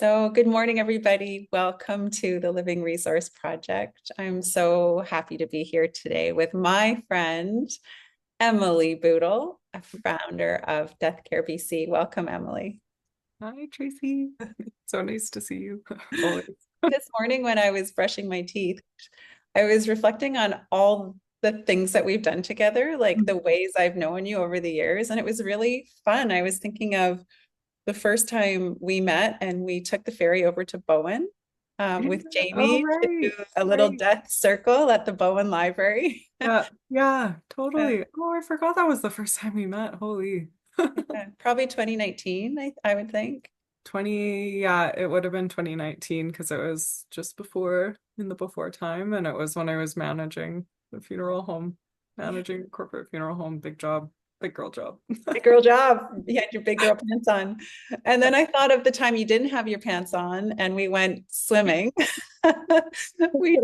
So, good morning, everybody. Welcome to the Living Resource Project. I'm so happy to be here today with my friend, Emily Bootle, a founder of Death Care BC. Welcome, Emily. Hi, Tracy. So nice to see you. Always. This morning, when I was brushing my teeth, I was reflecting on all the things that we've done together, like the ways I've known you over the years. And it was really fun. I was thinking of the first time we met and we took the ferry over to Bowen Yeah. with Oh, Jamie to right. do a little Right. death circle at the Bowen Library. Yeah. Yeah, Uh, totally. Oh, I forgot that was the first time we met. Holy. yeah, probably 2019, I would think. 20, yeah, it would have been 2019 because it was just before in the before time. And it was when I was managing the funeral home, Yeah. managing a corporate funeral home, big job, big girl job. Big girl job. You had your big girl pants on. And then I thought of the time you didn't have your pants on and we went swimming. We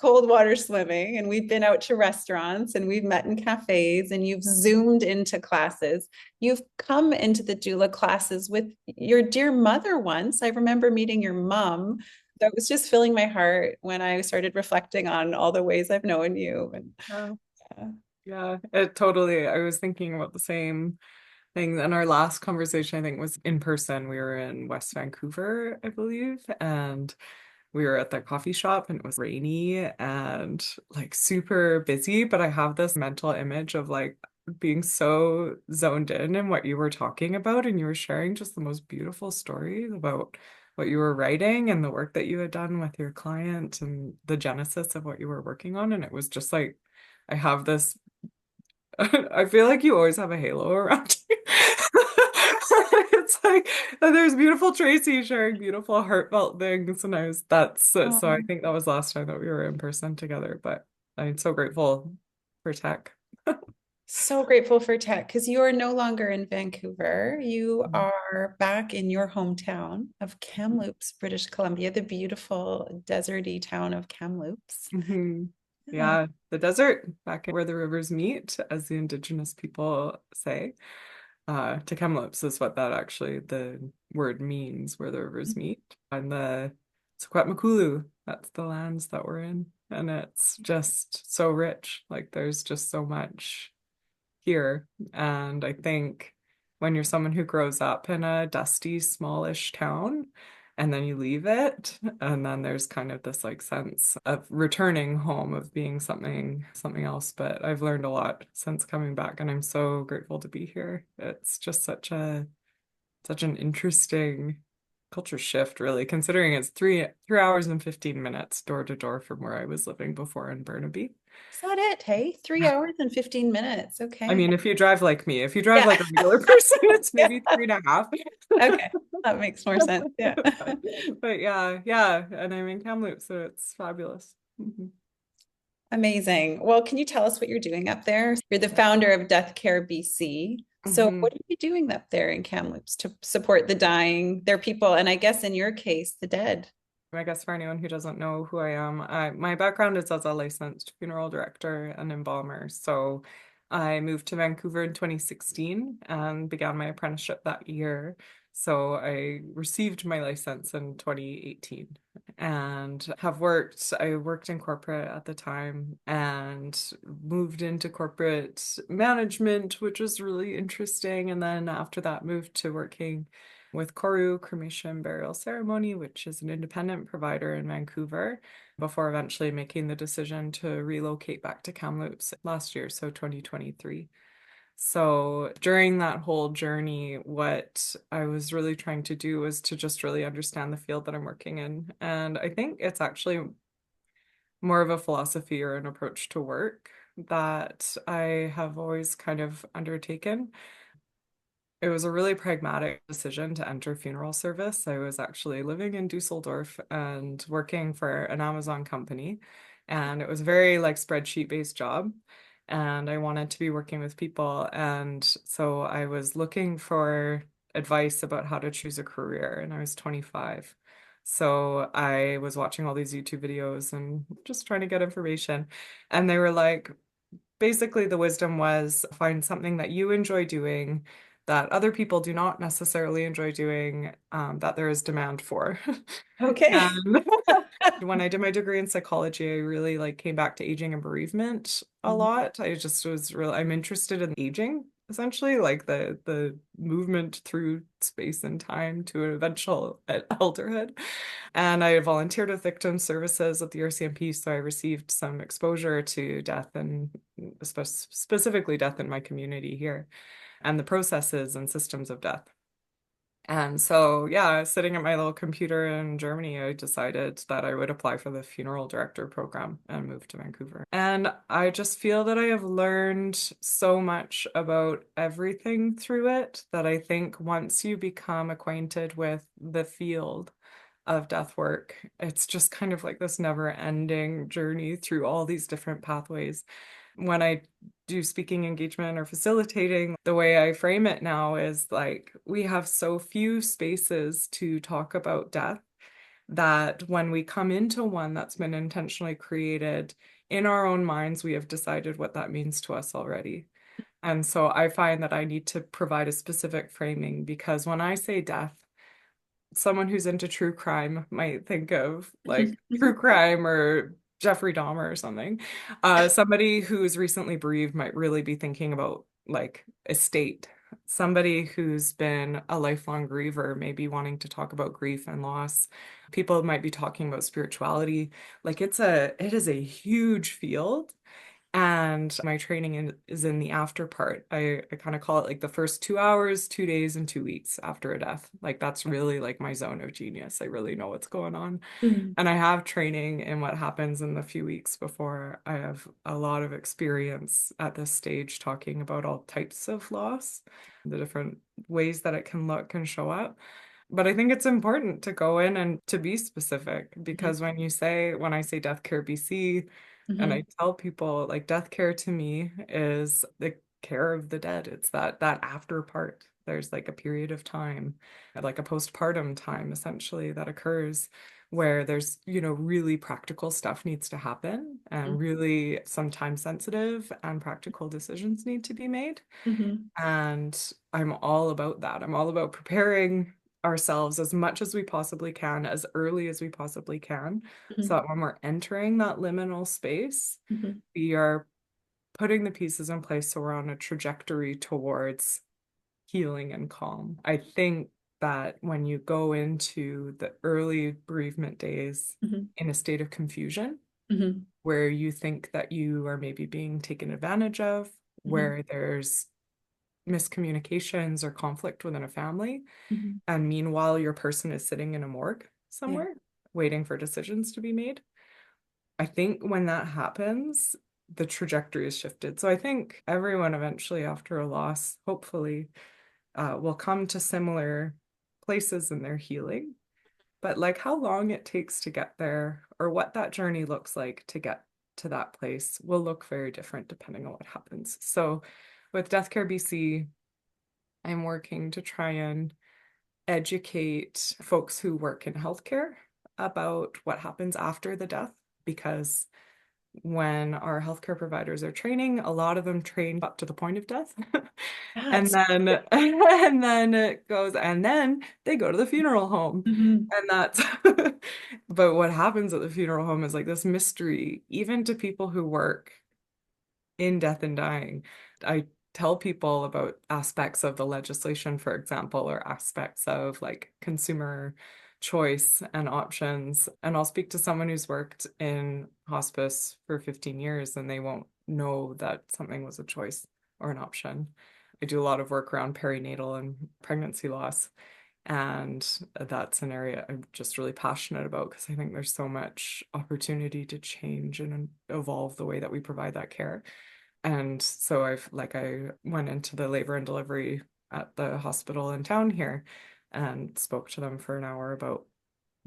cold water swimming and we've been out to restaurants and we've met in cafes and you've zoomed into classes. You've come into the doula classes with your dear mother once. I remember meeting your mom. That was just filling my heart when I started reflecting on all the ways I've known you. And Yeah. uh, Yeah, it totally. I was thinking about the same thing. And our last conversation, I think, was in person. We were in West Vancouver, I believe, and we were at the coffee shop and it was rainy and like super busy. But I have this mental image of like being so zoned in what you were talking about, and you were sharing just the most beautiful stories about what you were writing and the work that you had done with your client and the genesis of what you were working on. And it was just like, I have this I feel like you always have a halo around you. It's like there's beautiful Tracy sharing beautiful heartfelt things, and so I oh, think that was last time that we were in person together. But I'm so grateful for tech. so grateful for tech because you are no longer in Vancouver. You are back in your hometown of Kamloops, British Columbia, the beautiful deserty town of Kamloops. Hmm. Yeah. Yeah, the desert, back where the rivers meet, as the indigenous people say. To Kamloops is what that actually the word means, where the rivers meet. And the Secwepemcúlecw, that's the lands that we're in. And it's just so rich. Like there's just so much here. And I think when you're someone who grows up in a dusty, smallish town, and then you leave it, and then there's kind of this like sense of returning home, of being something else. But I've learned a lot since coming back, and I'm so grateful to be here. It's just such an interesting culture shift, really, considering it's three hours and 15 minutes door to door from where I was living before in Burnaby. Is that it? Hey, 3 hours and 15 minutes. I Okay. mean, if you drive like me, if you drive Yeah. like a regular person, it's Yeah. maybe 3.5. Okay. That makes more sense. Yeah. But yeah, yeah. And I'm in Kamloops, so it's fabulous. Mhm. Amazing. Well, can you tell us what you're doing up there? You're the founder of Death Care BC. So, Mhm. what are you doing up there in Kamloops to support the dying, their people, and I guess in your case, the dead? I guess for anyone who doesn't know who I am, my background is as a licensed funeral director and embalmer. So I moved to Vancouver in 2016 and began my apprenticeship that year. So I received my license in 2018 and I worked in corporate at the time and moved into corporate management, which was really interesting. And then after that, moved to working with Koru Cremation Burial Ceremony, which is an independent provider in Vancouver, before eventually making the decision to relocate back to Kamloops last year, so 2023. So during that whole journey, what I was really trying to do was to just really understand the field that I'm working in. And I think it's actually more of a philosophy or an approach to work that I have always kind of undertaken. It was a really pragmatic decision to enter funeral service. I was actually living in Dusseldorf and working for an Amazon company, and it was a very like spreadsheet based job. And I wanted to be working with people. And so I was looking for advice about how to choose a career, and I was 25. So I was watching all these YouTube videos and just trying to get information. And they were like, basically the wisdom was find something that you enjoy doing that other people do not necessarily enjoy doing, that there is demand for. Okay. And when I did my degree in psychology, I really like came back to aging and bereavement a Mhm. lot. I just was really I'm interested in aging, essentially, like the movement through space and time to an eventual elderhood. And I volunteered with victim services at the RCMP, so I received some exposure to death and specifically death in my community here and the processes and systems of death. And so, yeah, sitting at my little computer in Germany, I decided that I would apply for the funeral director program and move to Vancouver. And I just feel that I have learned so much about everything through it that I think once you become acquainted with the field of death work, it's just kind of like this never-ending journey through all these different pathways. When I do speaking engagement or facilitating, the way I frame it now is like we have so few spaces to talk about death that when we come into one that's been intentionally created in our own minds, we have decided what that means to us already. And so I find that I need to provide a specific framing because when I say death, someone who's into true crime might think of like true crime or Jeffrey Dahmer or something. Somebody who's recently bereaved might really be thinking about like estate. Somebody who's been a lifelong griever may be wanting to talk about grief and loss. People might be talking about spirituality. Like it is a huge field. And my training is in the after part. I kind of call it like the first 2 hours, 2 days, and 2 weeks after a death. Like that's really like my zone of genius. I really know what's going on. Mhm. And I have training in what happens in the few weeks before. I have a lot of experience at this stage talking about all types of loss, the different ways that it can look and show up. But I think it's important to go in and to be specific Mhm. because when I say Death Care BC, and I Mhm. tell people like death care to me is the care of the dead. It's that after part. There's like a period of time, like a postpartum time essentially that occurs where there's, really practical stuff needs to happen and really some time sensitive and practical decisions need to be made. Mhm. And I'm all about that. I'm all about preparing ourselves as much as we possibly can, as early as we possibly can, so Mhm. that when we're entering that liminal space, Mhm. we are putting the pieces in place so we're on a trajectory towards healing and calm. I think that when you go into the early bereavement days Mhm. in a state of confusion, Mhm. where you think that you are maybe being taken advantage of, Mhm. where there's miscommunications or conflict within a family. Mhm. And meanwhile, your person is sitting in a morgue Yeah. somewhere waiting for decisions to be made. I think when that happens, the trajectory is shifted. So I think everyone eventually, after a loss, hopefully, will come to similar places in their healing. But like how long it takes to get there or what that journey looks like to get to that place will look very different depending on what happens. So with Death Care BC, I'm working to try and educate folks who work in healthcare about what happens after the death because when our healthcare providers are training, a lot of them train up to the point of death. And That's then and then it goes and then they go to the funeral home. Mhm. And that's but what happens at the funeral home is like this mystery, even to people who work in death and dying. I tell people about aspects of the legislation, for example, or aspects of like consumer choice and options. And I'll speak to someone who's worked in hospice for 15 years and they won't know that something was a choice or an option. I do a lot of work around perinatal and pregnancy loss. And that's an area I'm just really passionate about because I think there's so much opportunity to change and evolve the way that we provide that care. And so I went into the labor and delivery at the hospital in town here and spoke to them for an hour about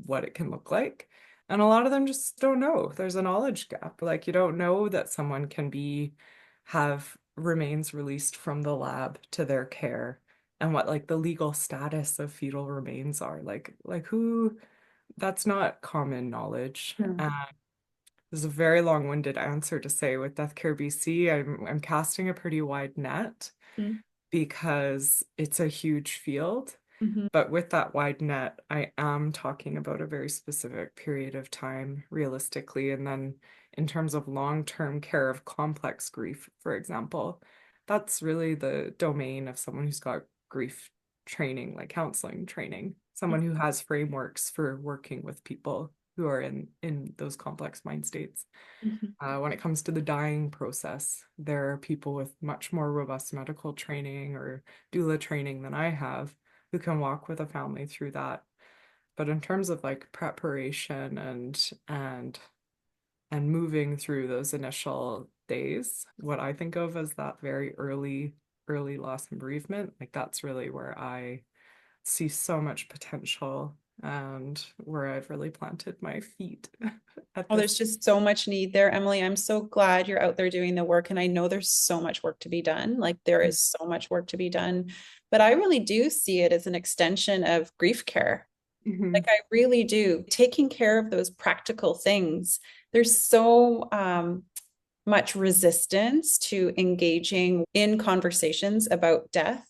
what it can look like. And a lot of them just don't know. There's a knowledge gap. Like you don't know that someone can have remains released from the lab to their care and what like the legal status of fetal remains are. Like who that's not common knowledge. No. This is a very long-winded answer to say with Death Care BC, I'm casting a pretty wide net Mhm. because it's a huge field. Mhm. But with that wide net, I am talking about a very specific period of time realistically. And then in terms of long-term care of complex grief, for example, that's really the domain of someone who's got grief training, like counseling training, someone who has frameworks for working with people who are in those complex mind states. Mhm. When it comes to the dying process, there are people with much more robust medical training or doula training than I have who can walk with a family through that. But in terms of like preparation and moving through those initial days, what I think of as that very early loss and bereavement, like that's really where I see so much potential and where I've really planted my feet at Oh, this. there's just so much need there, Emily. I'm so glad you're out there doing the work. And I know there's so much work to be done. Like there is so much work to be done. But I really do see it as an extension of grief care. Like Mhm. I really do. Taking care of those practical things. There's so much resistance to engaging in conversations about death.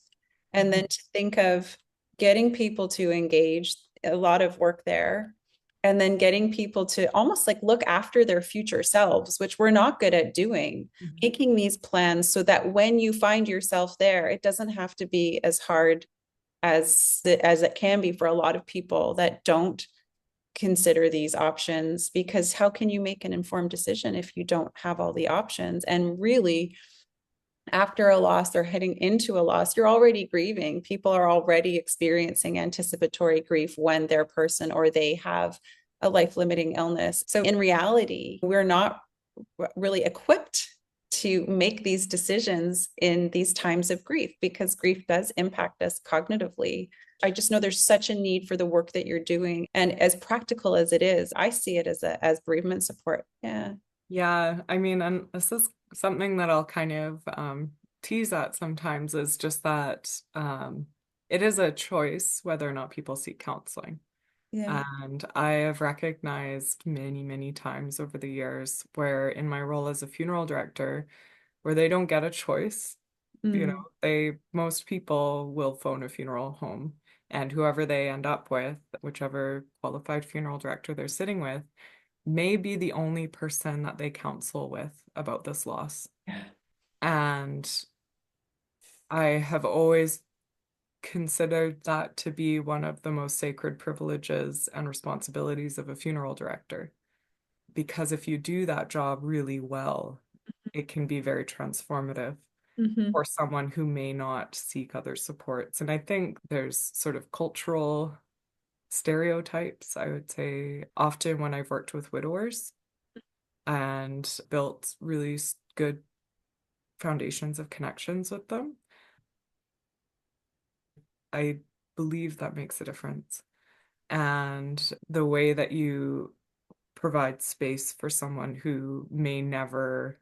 And Mhm. then to think of getting people to engage, a lot of work there. And then getting people to almost like look after their future selves, which we're not good at doing, Mhm. making these plans so that when you find yourself there, it doesn't have to be as hard as it can be for a lot of people that don't consider these options, because how can you make an informed decision if you don't have all the options? And really, after a loss or heading into a loss, you're already grieving. People are already experiencing anticipatory grief when their person or they have a life limiting illness. So in reality, we're not really equipped to make these decisions in these times of grief, because grief does impact us cognitively. I just know there's such a need for the work that you're doing. And as practical as it is, I see it as bereavement support. Yeah. Yeah, I mean, and this is something that I'll kind of tease at sometimes is just that it is a choice whether or not people seek counseling. Yeah. And I have recognized many, many times over the years where in my role as a funeral director, where they don't get a choice, you know, Mm. most people will phone a funeral home and whoever they end up with, whichever qualified funeral director they're sitting with, may be the only person that they counsel with about this loss. And I have always considered that to be one of the most sacred privileges and responsibilities of a funeral director. Because if you do that job really well, it can be very transformative Mm-hmm. for someone who may not seek other supports. And I think there's sort of cultural stereotypes, I would say, often when I've worked with widowers and built really good foundations of connections with them. I believe that makes a difference. And the way that you provide space for someone who may never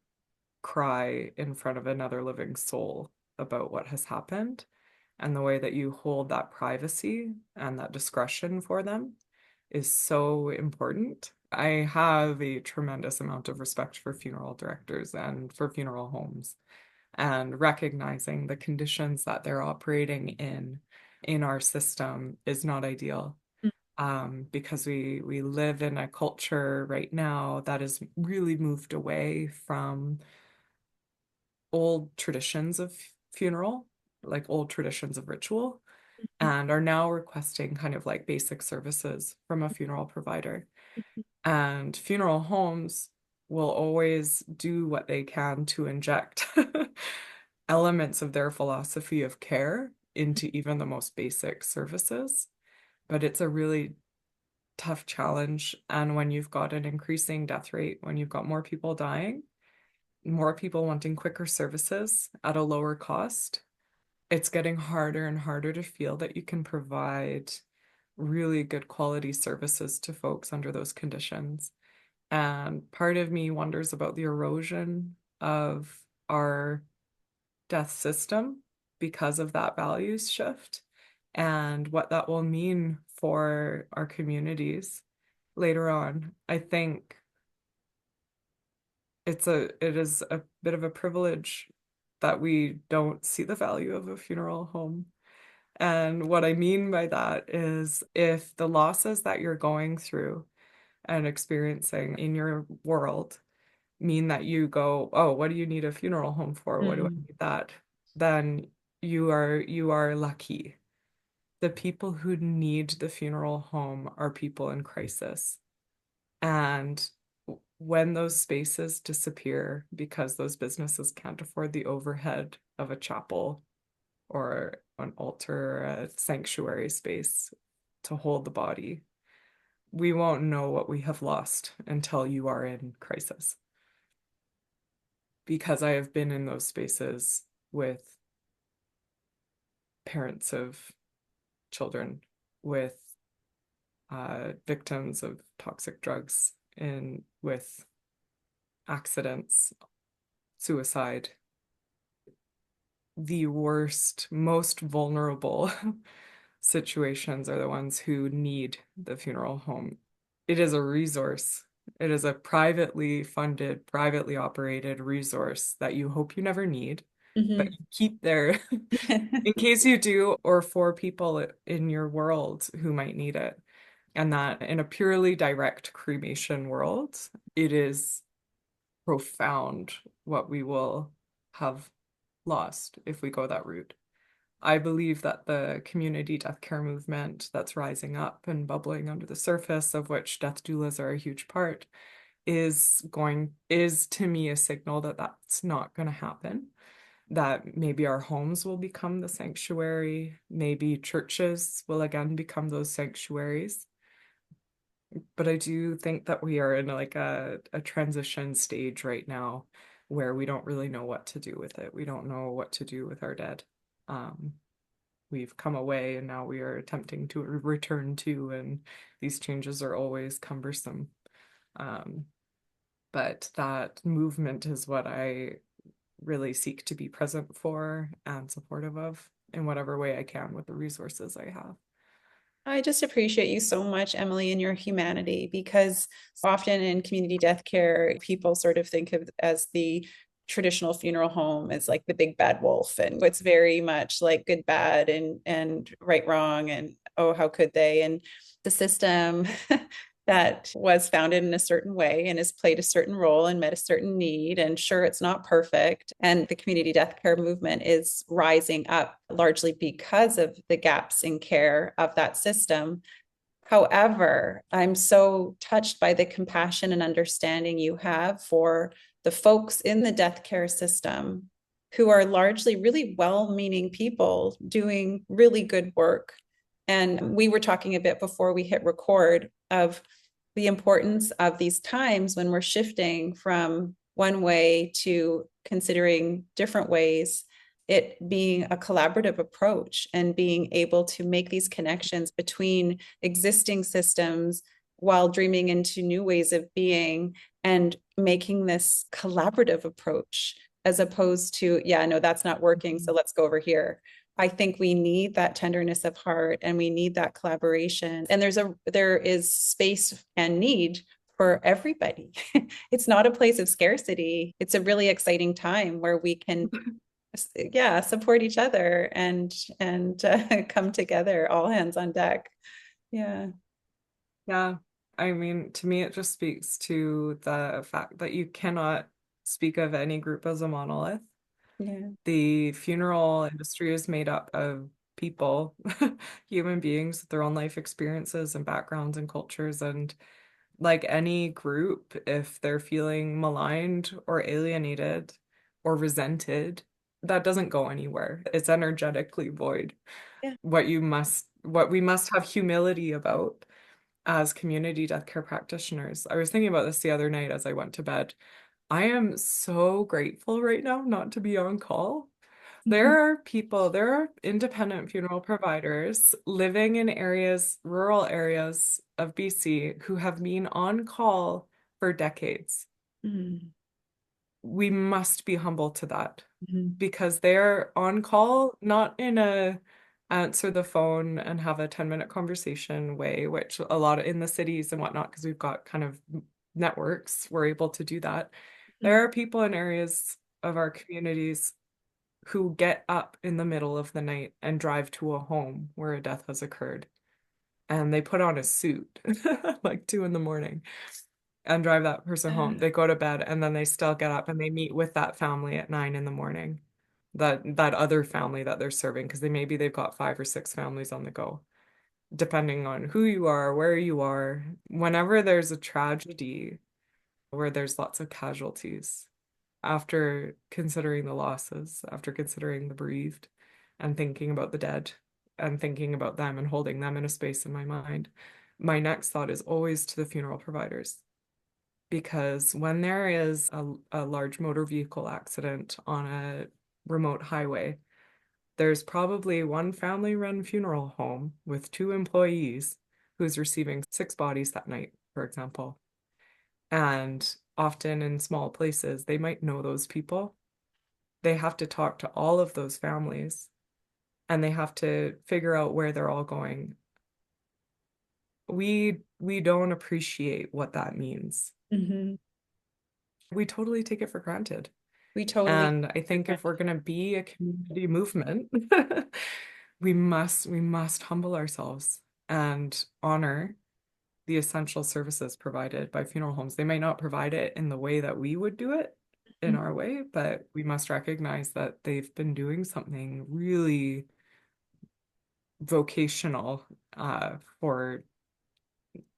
cry in front of another living soul about what has happened, and the way that you hold that privacy and that discretion for them is so important. I have a tremendous amount of respect for funeral directors and for funeral homes, and recognizing the conditions that they're operating in our system is not ideal. Because we live in a culture right now that has really moved away from old traditions of funeral, like old traditions of ritual, and are now requesting kind of like basic services from a funeral provider. And funeral homes will always do what they can to inject elements of their philosophy of care into even the most basic services. But it's a really tough challenge. And when you've got an increasing death rate, when you've got more people dying, more people wanting quicker services at a lower cost, it's getting harder and harder to feel that you can provide really good quality services to folks under those conditions. And part of me wonders about the erosion of our death system because of that values shift and what that will mean for our communities later on. I think it is a bit of a privilege that we don't see the value of a funeral home. And what I mean by that is if the losses that you're going through and experiencing in your world mean that you go, oh, what do you need a funeral home for? What do I Mm. need that? Then you are lucky. The people who need the funeral home are people in crisis. And when those spaces disappear because those businesses can't afford the overhead of a chapel or an altar or a sanctuary space to hold the body, we won't know what we have lost until you are in crisis. Because I have been in those spaces with parents of children, with victims of toxic drugs, and with accidents, suicide, the worst, most vulnerable situations are the ones who need the funeral home. It is a resource. It is a privately funded, privately operated resource that you hope you never need, but Mhm. you keep there in case you do, or for people in your world who might need it. And that in a purely direct cremation world, it is profound what we will have lost if we go that route. I believe that the community death care movement that's rising up and bubbling under the surface, of which death doulas are a huge part, is to me a signal that that's not going to happen. That maybe our homes will become the sanctuary, maybe churches will again become those sanctuaries. But I do think that we are in like a transition stage right now where we don't really know what to do with it. We don't know what to do with our dead. Um, we've come away and now we are attempting to return to, and these changes are always cumbersome. Um, but that movement is what I really seek to be present for and supportive of in whatever way I can with the resources I have. I just appreciate you so much, Emily, and your humanity, because often in community death care, people sort of think of as the traditional funeral home as like the big bad wolf, and it's very much like good, bad, and right, wrong, and oh, how could they? And the system that was founded in a certain way and has played a certain role and met a certain need. And sure, it's not perfect. And the community death care movement is rising up largely because of the gaps in care of that system. However, I'm so touched by the compassion and understanding you have for the folks in the death care system who are largely really well-meaning people doing really good work. And we were talking a bit before we hit record of the importance of these times when we're shifting from one way to considering different ways, it being a collaborative approach and being able to make these connections between existing systems while dreaming into new ways of being and making this collaborative approach as opposed to, yeah, no, that's not working, so let's go over here. I think we need that tenderness of heart and we need that collaboration. And there is space and need for everybody. It's not a place of scarcity. It's a really exciting time where we can, yeah, support each other and come together, all hands on deck. Yeah. Yeah, I mean, to me, it just speaks to the fact that you cannot speak of any group as a monolith. Yeah. The funeral industry is made up of people, human beings with their own life experiences and backgrounds and cultures. And like any group, if they're feeling maligned or alienated or resented, that doesn't go anywhere. It's energetically void. Yeah. What we must have humility about as community death care practitioners. I was thinking about this the other night as I went to bed. I am so grateful right now not to be on call. There are independent funeral providers living in rural areas of BC who have been on call for decades. Mhm. We must be humble to that Mhm. because they're on call, not in a answer the phone and have a 10-minute conversation way, which a lot of in the cities and whatnot, because we've got kind of networks, we're able to do that. There Mhm. are people in areas of our communities who get up in the middle of the night and drive to a home where a death has occurred. And they put on a suit like 2 in the morning and drive that person home. They go to bed and then they still get up and they meet with that family at 9 in the morning. That other family that they're serving, because maybe they've got 5 or 6 families on the go, depending on who you are, where you are. Whenever there's a tragedy where there's lots of casualties, after considering the losses, after considering the bereaved, and thinking about the dead, and thinking about them and holding them in a space in my mind, my next thought is always to the funeral providers. Because when there is a large motor vehicle accident on a remote highway, there's probably one family-run funeral home with 2 employees who's receiving 6 bodies that night, for example. And often in small places, they might know those people. They have to talk to all of those families and they have to figure out where they're all going. We don't appreciate what that means. Mm-hmm. We totally take it for granted. We totally. And I think if we're going to be a community movement, we must humble ourselves and honor the essential services provided by funeral homes. They might not provide it in the way that we would do it in our way, but we must recognize that they've been doing something really vocational for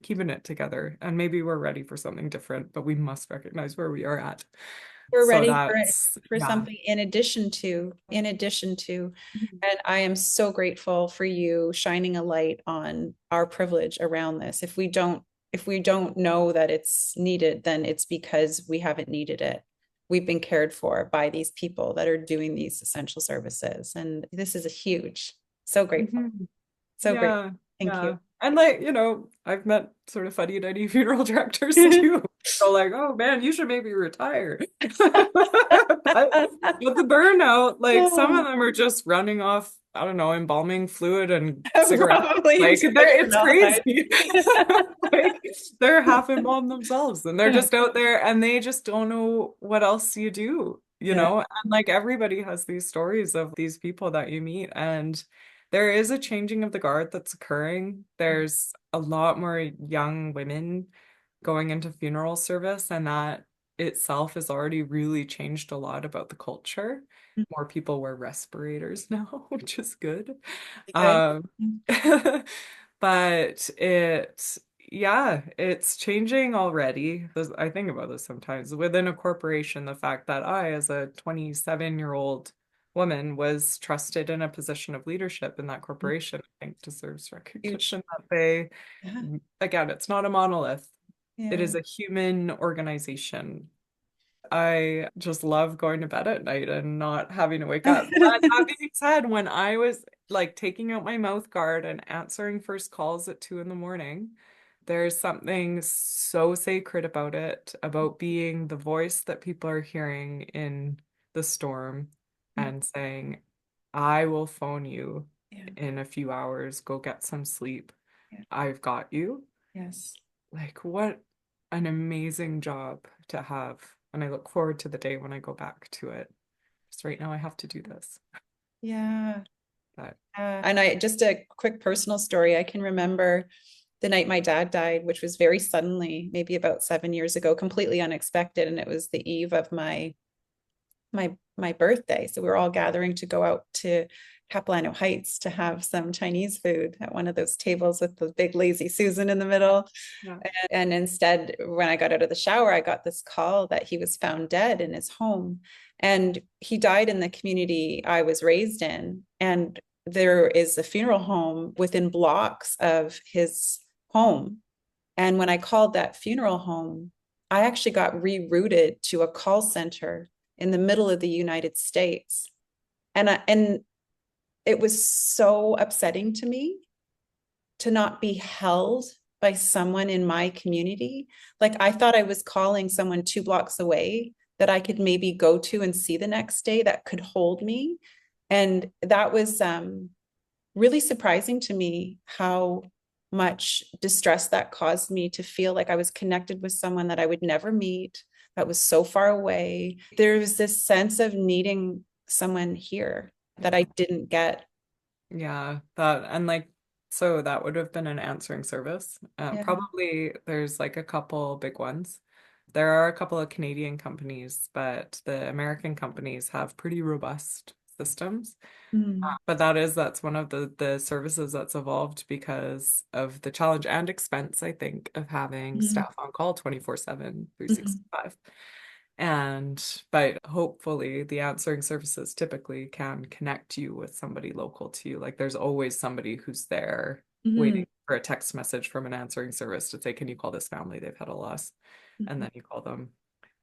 keeping it together. And maybe we're ready for something different, but we must recognize where we are at. We're So ready that's, for yeah. something in addition to, and I am so grateful for you shining a light on our privilege around this. If we don't know that it's needed, then it's because we haven't needed it. We've been cared for by these people that are doing these essential services. And this is a huge, so grateful. Mhm. So great. Yeah, Thank yeah. you. And like, I've met sort of funny nutty funeral directors too. So like, oh man, you should maybe retire. But the burnout, like some of them are just running off, I don't know, embalming fluid and cigarettes. Probably Like into it's formaldehyde. crazy. Like they're half embalmed themselves and they're just out there and they just don't know what else you do, Yeah. And like everybody has these stories of these people that you meet and there is a changing of the guard that's occurring. There's a lot more young women going into funeral service, and that itself has already really changed a lot about the culture. More people wear respirators now, which is good. Good. Um, but yeah, it's changing already. I think about this sometimes within a corporation, the fact that I, as a 27-year-old woman, was trusted in a position of leadership in that corporation, I think deserves Huge. recognition that they, Yeah. again, it's not a monolith. It Yeah. is a human organization. I just love going to bed at night and not having to wake up. But that being said, when I was like taking out my mouth guard and answering first calls at 2 in the morning, there's something so sacred about it, about being the voice that people are hearing in the storm and saying, I will phone you Yeah. in a few hours, go get some sleep. Yeah. I've got you. Yes. Like, what an amazing job to have. And I look forward to the day when I go back to it. Just right now, I have to do this. Yeah. But And I just a quick personal story. I can remember the night my dad died, which was very suddenly, maybe about 7 years ago, completely unexpected. And it was the eve of my birthday. So we were all gathering to go out to Capilano Heights to have some Chinese food at one of those tables with the big lazy Susan in the middle. yeah. And instead, when I got out of the shower, I got this call that he was found dead in his home. And he died in the community I was raised in. And there is a funeral home within blocks of his home. And when I called that funeral home, I actually got rerouted to a call center in the middle of the United States. And it was so upsetting to me to not be held by someone in my community. Like I thought I was calling someone 2 blocks away that I could maybe go to and see the next day that could hold me. And that was really surprising to me how much distress that caused me to feel like I was connected with someone that I would never meet, that was so far away. There was this sense of needing someone here that I Yeah. didn't get. Yeah, that and like so that would have been an answering service. Yeah. Probably there's like a couple big ones. There are a couple of Canadian companies, but the American companies have pretty robust systems. Mm, But that's one of the services that's evolved because of the challenge and expense, I think, of having mm, staff on call 24/7, mhm. 365. But hopefully the answering services typically can connect you with somebody local to you. Like there's always somebody who's there Mhm, waiting for a text message from an answering service to say, can you call this family? They've had a loss. And mhm. then you call them.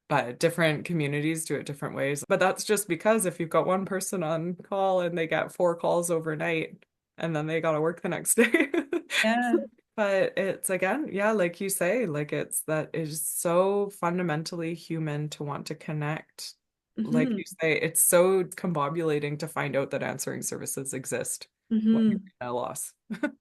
But different communities do it different ways. But that's just because if you've got one person on call and they get 4 calls overnight and then they got to work the next day. Yeah. But it's again, yeah, like you say, like it's that is so fundamentally human to want to connect. Like Mhm, you say, it's so combobulating to find out that answering services exist when you're mhm. in a loss,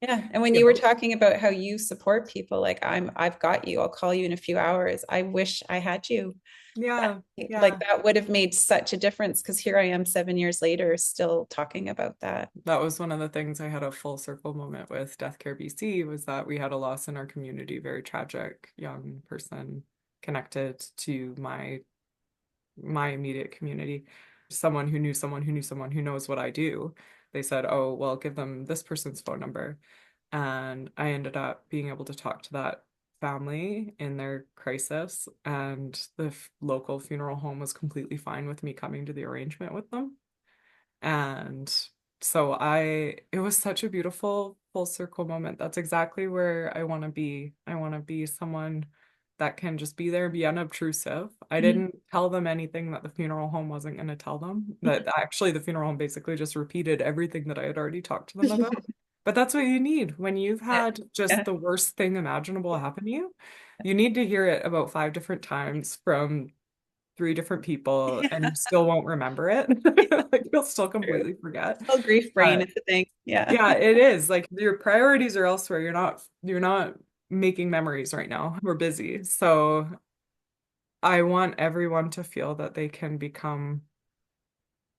Yeah. And when you you were know? talking about how you support people, like I've got you. I'll call you in a few hours. I wish I had you. Yeah, Like yeah. that would have made such a difference because here I am 7 years later, still talking about that. That was one of the things I had a full circle moment with Death Care BC was that we had a loss in our community, very tragic young person connected to my immediate community, someone who knew someone who knew someone who knows what I do. They said, "Oh, well, give them this person's phone number." And I ended up being able to talk to that family in their crisis, and the local funeral home was completely fine with me coming to the arrangement with them. And so it was such a beautiful full circle moment. That's exactly where I want to be. I want to be someone that can just be there, be unobtrusive. I Mhm. didn't tell them anything that the funeral home wasn't going to tell them. That actually the funeral home basically just repeated everything that I had already talked to them about. But that's what you need when you've Yeah. had just Yeah. the worst thing imaginable happen to you. You need to hear it about 5 different times from 3 different people and you still won't remember it. Yeah. Like you'll still True. completely forget. Still grief brain But is a thing. Yeah. yeah, it is. Like your priorities are elsewhere. You're not making memories right now. We're busy. So I want everyone to feel that they can become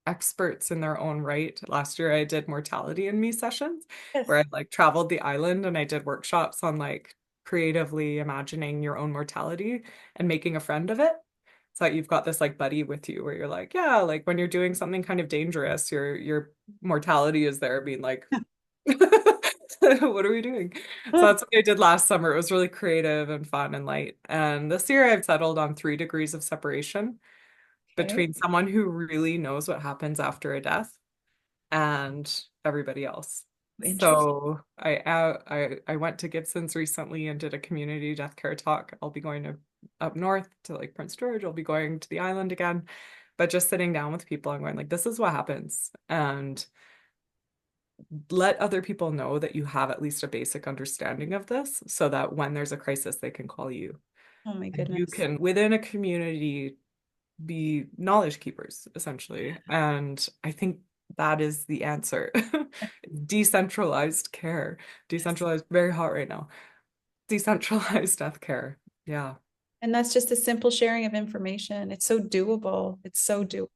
experts in their own right. Last year I did mortality in me sessions where Yes. I like traveled the island and I did workshops on like creatively imagining your own mortality and making a friend of it. So that you've got this like buddy with you where you're like, yeah, like when you're doing something kind of dangerous, your mortality is there being like, what are we doing? So that's what I did last summer. It was really creative and fun and light. And this year I've settled on 3 degrees of separation Okay. between someone who really knows what happens after a death and everybody else. Interesting. So I went to Gibson's recently and did a community death care talk. I'll be going to up north to like Prince George. I'll be going to the island again. But just sitting down with people and going like, this is what happens. And let other people know that you have at least a basic understanding of this so that when there's a crisis, they can call you. Oh my And you goodness. can, within a community, be knowledge keepers, essentially. And I think that is the answer. Decentralized care. Yes. Decentralized, very hot right now. Decentralized death care. Yeah. And that's just a simple sharing of information. It's so doable. It's so doable.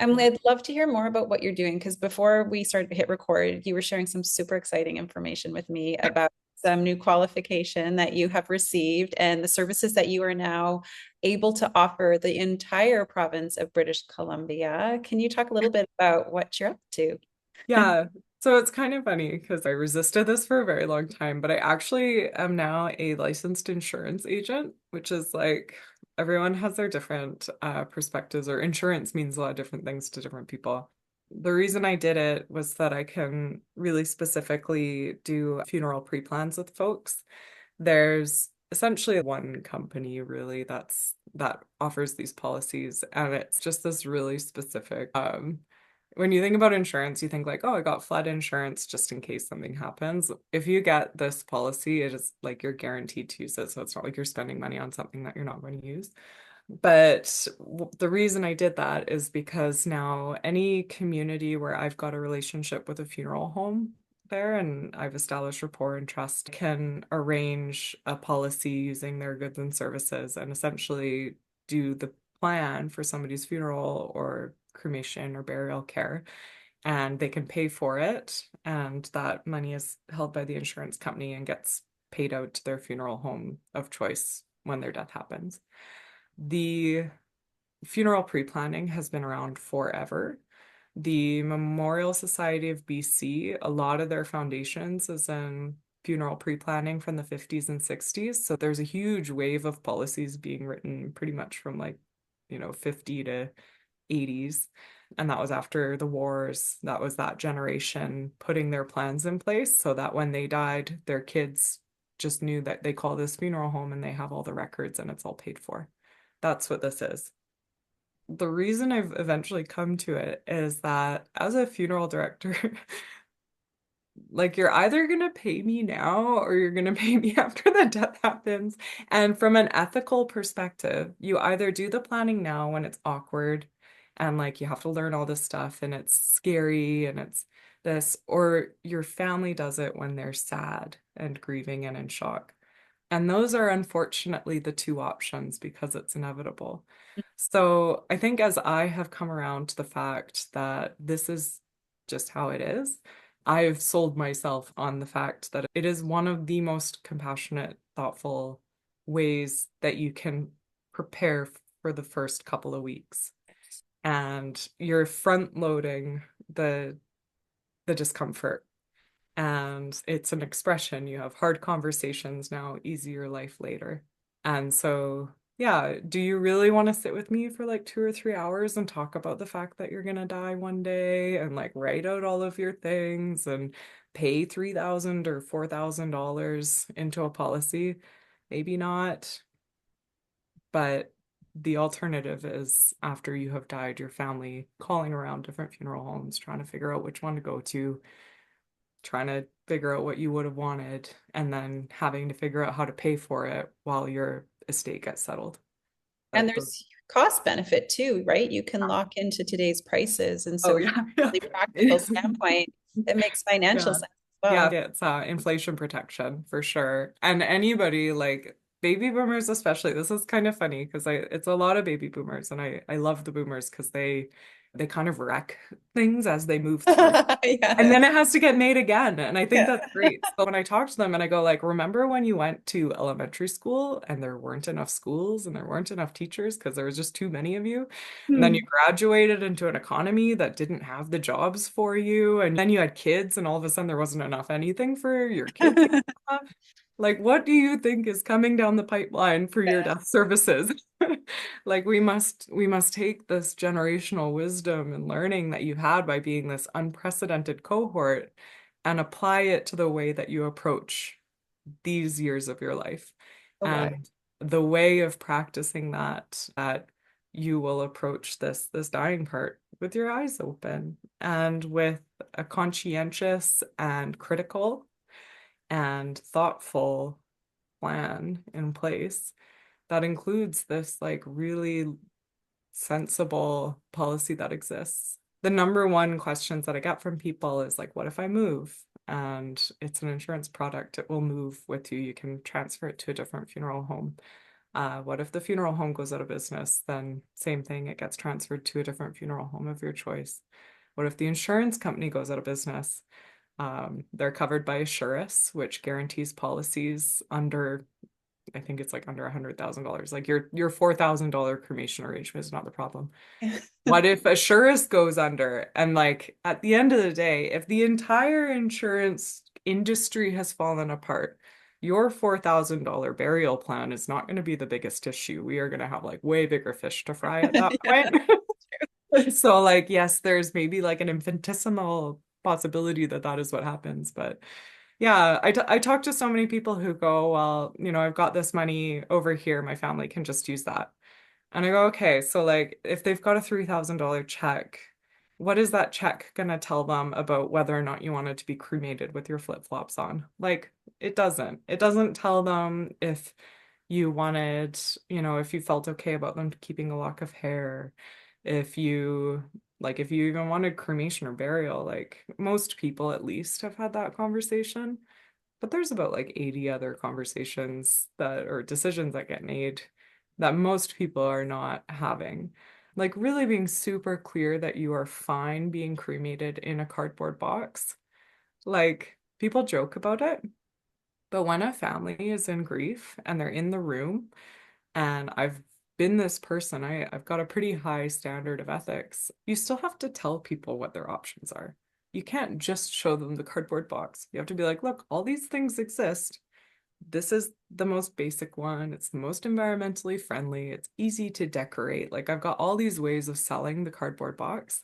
Emily, Yeah. I'd love to hear more about what you're doing because before we started to hit record, you were sharing some super exciting information with me about some new qualification that you have received and the services that you are now able to offer the entire province of British Columbia. Can you talk a little bit about what you're up to? Yeah. So it's kind of funny because I resisted this for a very long time, but I actually am now a licensed insurance agent, which is like everyone has their different perspectives, or insurance means a lot of different things to different people. The reason I did it was that I can really specifically do funeral pre-plans with folks. There's essentially one company really that offers these policies, and it's just this really specific when you think about insurance, you think like, oh, I got flood insurance just in case something happens. If you get this policy, it is like you're guaranteed to use it. So it's not like you're spending money on something that you're not going to use. But the reason I did that is because now any community where I've got a relationship with a funeral home there and I've established rapport and trust can arrange a policy using their goods and services and essentially do the plan for somebody's funeral or cremation or burial care, and they can pay for it, and that money is held by the insurance company and gets paid out to their funeral home of choice when their death happens. The funeral pre-planning has been around forever. The Memorial Society of BC, a lot of their foundations is in funeral pre-planning from the 50s and 60s. So there's a huge wave of policies being written pretty much from like, 50 to 80s. And that was after the wars. That was that generation putting their plans in place so that when they died, their kids just knew that they call this funeral home and they have all the records and it's all paid for. That's what this is. The reason I've eventually come to it is that as a funeral director, like you're either gonna pay me now or you're gonna pay me after the death happens. And from an ethical perspective, you either do the planning now when it's awkward and like you have to learn all this stuff and it's scary and it's this, or your family does it when they're sad and grieving and in shock. And those are unfortunately the two options because it's inevitable. So I think as I have come around to the fact that this is just how it is, I've sold myself on the fact that it is one of the most compassionate, thoughtful ways that you can prepare for the first couple of weeks. And you're front loading the discomfort, and it's an expression. You have hard conversations now, easier life later. And so, yeah, do you really want to sit with me for like 2 or 3 hours and talk about the fact that you're gonna die one day and like write out all of your things and pay $3,000 or $4,000 into a policy? Maybe not, but the alternative is after you have died, your family calling around different funeral homes, trying to figure out which one to go to, trying to figure out what you would have wanted, and then having to figure out how to pay for it while your estate gets settled. And That the there's cost benefit too, right? You can lock into today's prices. And Oh so from yeah, a yeah. really practical standpoint, it makes financial Yeah. sense as Yeah, well. it's inflation protection for sure. And anybody like baby boomers especially, this is kind of funny because it's a lot of baby boomers and I love the boomers because they kind of wreck things as they move through. And Yeah. then it has to get made again. And I think Yeah. that's great. So when I talk to them and I go like, remember when you went to elementary school and there weren't enough schools and there weren't enough teachers because there was just too many of you? And then you Hmm. graduated into an economy that didn't have the jobs for you. And then you had kids and all of a sudden there wasn't enough anything for your kids. Like, what do you think is coming down the pipeline for your Yeah. death services? Like we must take this generational wisdom and learning that you had by being this unprecedented cohort and apply it to the way that you approach these years of your life. Oh, wow. And the way of practicing that you will approach this dying part with your eyes open and with a conscientious and critical and thoughtful plan in place that includes this like really sensible policy that exists. The number one questions that I get from people is like, what if I move? And it's an insurance product. It will move with you. You can transfer it to a different funeral home. What if the funeral home goes out of business? Then same thing, it gets transferred to a different funeral home of your choice. What if the insurance company goes out of business? They're covered by Assurus, which guarantees policies under, I think it's like under $100,000. Like your $4,000 cremation arrangement is not the problem. What if Assurus goes under? And like at the end of the day, if the entire insurance industry has fallen apart, your $4,000 burial plan is not going to be the biggest issue. We are going to have like way bigger fish to fry at that Yeah. point. So like, yes, there's maybe like an infinitesimal possibility that that is what happens. But yeah, I talk to so many people who go, well, I've got this money over here. My family can just use that. And I go, okay, so like if they've got a $3,000 check, what is that check gonna tell them about whether or not you wanted to be cremated with your flip-flops on? Like it doesn't. It doesn't tell them if you wanted, if you felt okay about them keeping a lock of hair, if you if you even wanted cremation or burial, like most people at least have had that conversation. But there's about like 80 other conversations that or decisions that get made that most people are not having. Like really being super clear that you are fine being cremated in a cardboard box. Like people joke about it, but when a family is in grief and they're in the room, and I've been this person, I've got a pretty high standard of ethics. You still have to tell people what their options are. You can't just show them the cardboard box. You have to be like, look, all these things exist. This is the most basic one. It's the most environmentally friendly. It's easy to decorate. Like I've got all these ways of selling the cardboard box,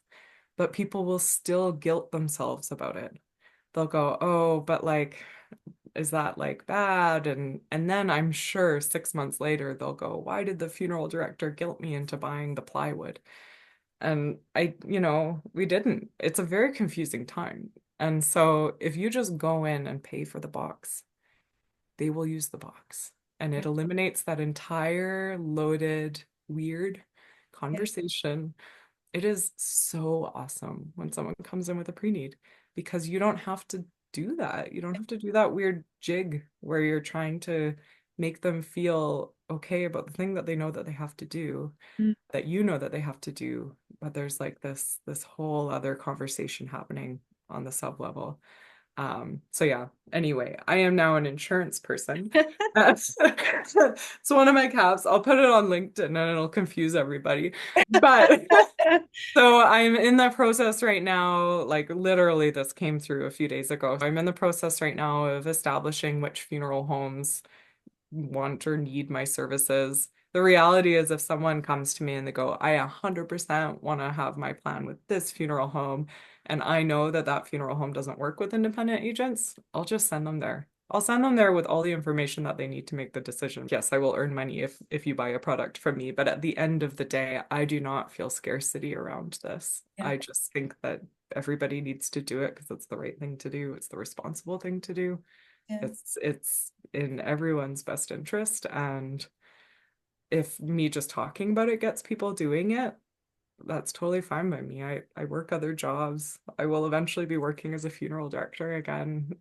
but people will still guilt themselves about it. They'll go, "Oh, but like is that like bad?" And then I'm sure 6 months later they'll go, "Why did the funeral director guilt me into buying the plywood?" And we didn't. It's a very confusing time. And so if you just go in and pay for the box, they will use the box. And Yeah. it eliminates that entire loaded, weird Yeah. conversation. It is so awesome when someone comes in with a pre-need because you don't have to do that. You don't have to do that weird jig where you're trying to make them feel okay about the thing that they know that they have to do, Mm. that you know that they have to do, but there's like this whole other conversation happening on the sub level. So yeah, anyway, I am now an insurance person. That's it's one of my caps. I'll put it on LinkedIn and it'll confuse everybody. But so I'm in the process right now, like literally this came through a few days ago. I'm in the process right now of establishing which funeral homes want or need my services. The reality is, if someone comes to me and they go, I 100% want to have my plan with this funeral home, and I know that that funeral home doesn't work with independent agents, I'll just send them there. I'll send them there with all the information that they need to make the decision. Yes, I will earn money if you buy a product from me, but at the end of the day, I do not feel scarcity around this. Yeah. I just think that everybody needs to do it because it's the right thing to do. It's the responsible thing to do. Yeah. It's in everyone's best interest, and if me just talking about it gets people doing it, that's totally fine by me. I work other jobs. I will eventually be working as a funeral director again,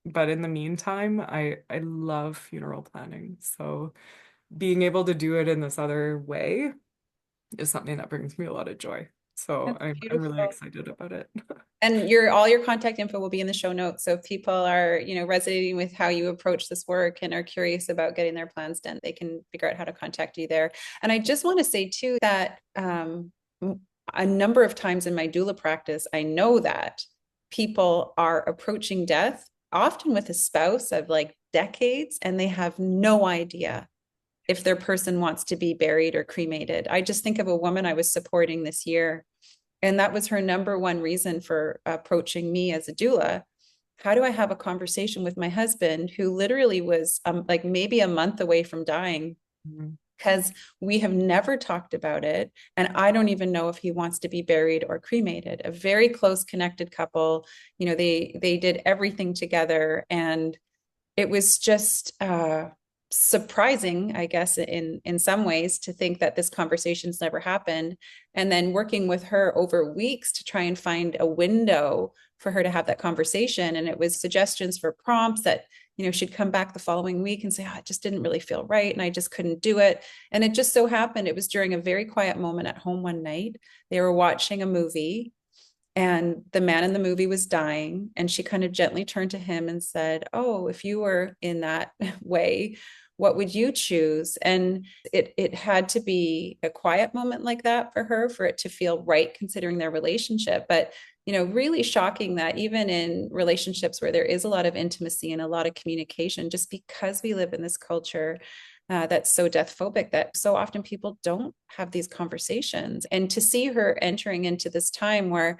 but in the meantime, I love funeral planning. So being able to do it in this other way is something that brings me a lot of joy. So That's I'm really beautiful. excited about it. And all your contact info will be in the show notes. So if people are, resonating with how you approach this work and are curious about getting their plans done, they can figure out how to contact you there. And I just want to say too that a number of times in my doula practice, I know that people are approaching death often with a spouse of like decades, and they have no idea if their person wants to be buried or cremated. I just think of a woman I was supporting this year, and that was her number one reason for approaching me as a doula. How do I have a conversation with my husband, who literally was like maybe a month away from dying? Mhm. Because we have never talked about it. And I don't even know if he wants to be buried or cremated. A very close connected couple, they did everything together. And it was just surprising, I guess, in some ways, to think that this conversation's never happened. And then working with her over weeks to try and find a window for her to have that conversation. And it was suggestions for prompts that, she'd come back the following week and say, oh, it just didn't really feel right. And I just couldn't do it. And it just so happened, it was during a very quiet moment at home one night. They were watching a movie, and the man in the movie was dying, and she kind of gently turned to him and said, oh, if you were in that way, what would you choose? And it had to be a quiet moment like that for her, for it to feel right, considering their relationship. But really shocking that even in relationships where there is a lot of intimacy and a lot of communication, just because we live in this culture that's so death phobic, that so often people don't have these conversations. And to see her entering into this time where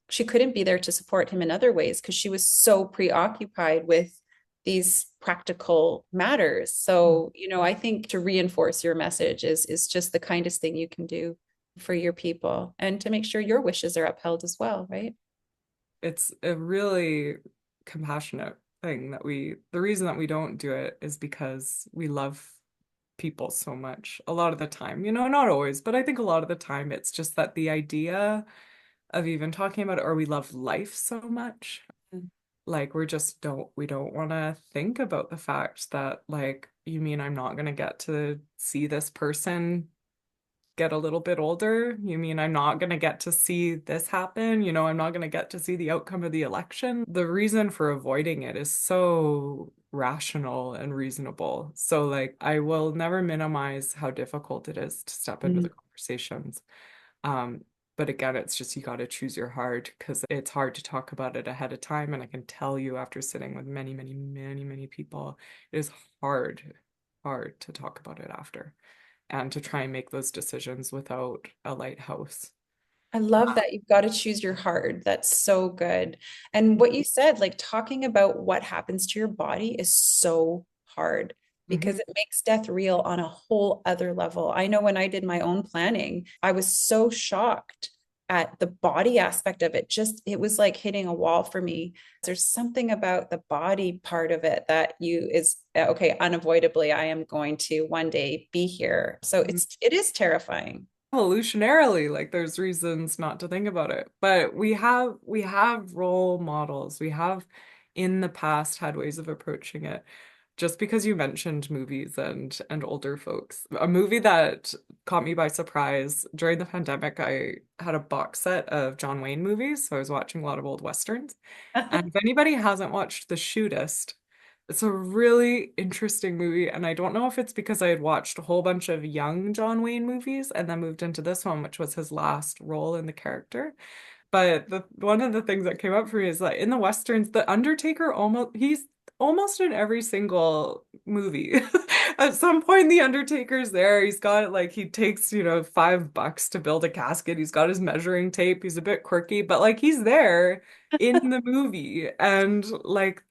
she couldn't be there to support him in other ways because she was so preoccupied with these practical matters. So, I think to reinforce your message is just the kindest thing you can do for your people, and to make sure your wishes are upheld as well, right? It's a really compassionate thing the reason that we don't do it is because we love people so much a lot of the time. Not always, but I think a lot of the time it's just that the idea of even talking about it, or we love life so much. Like we don't want to think about the fact that, like, you mean I'm not going to get to see this person get a little bit older, you mean I'm not going to get to see this happen? You know, I'm not going to get to see the outcome of the election. The reason for avoiding it is so rational and reasonable. So, like, I will never minimize how difficult it is to step into Mm. the conversations. Um, but again, it's just you got to choose your heart because it's hard to talk about it ahead of time. And I can tell you after sitting with many, many, many, many people, it is hard to talk about it after and to try and make those decisions without a lighthouse. I love that you've got to choose your heart. That's so good. And what you said, like talking about what happens to your body is so hard because Mhm. it makes death real on a whole other level. I know when I did my own planning, I was so shocked at the body aspect of it. Just, it was like hitting a wall for me. There's something about the body part of it that you is okay, unavoidably, I am going to one day be here. So it is terrifying. Evolutionarily, like there's reasons not to think about it, but we have role models. We have in the past had ways of approaching it. Just because you mentioned movies and older folks, a movie that caught me by surprise during the pandemic, I had a box set of John Wayne movies, so I was watching a lot of old westerns. And if anybody hasn't watched The Shootist, it's a really interesting movie, and I don't know if it's because I had watched a whole bunch of young John Wayne movies and then moved into this one, which was his last role in the character. But one of the things that came up for me is that in the Westerns, the Undertaker he's almost in every single movie. At some point, the Undertaker's there. He's got like he takes, $5 to build a casket. He's got his measuring tape. He's a bit quirky, but like he's there in the movie. And like,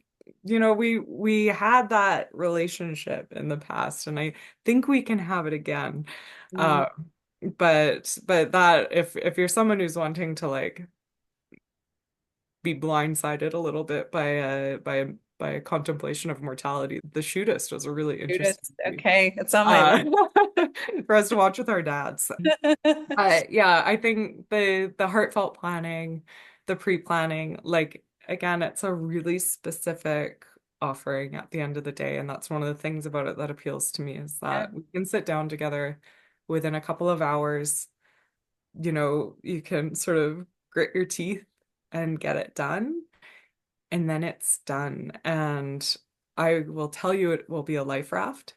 we had that relationship in the past, and I think we can have it again. Mm. Uh, but that if you're someone who's wanting to like be blindsided a little bit by a contemplation of mortality, The Shootist was a really interesting Judas. movie Okay, it's on my uh, list. for us to watch with our dads. Yeah, I think the heartfelt planning, the pre-planning, like again, it's a really specific offering at the end of the day, and that's one of the things about it that appeals to me is Yeah. that we can sit down together within a couple of hours. You can sort of grit your teeth and get it done, and then it's done. And I will tell you, it will be a life raft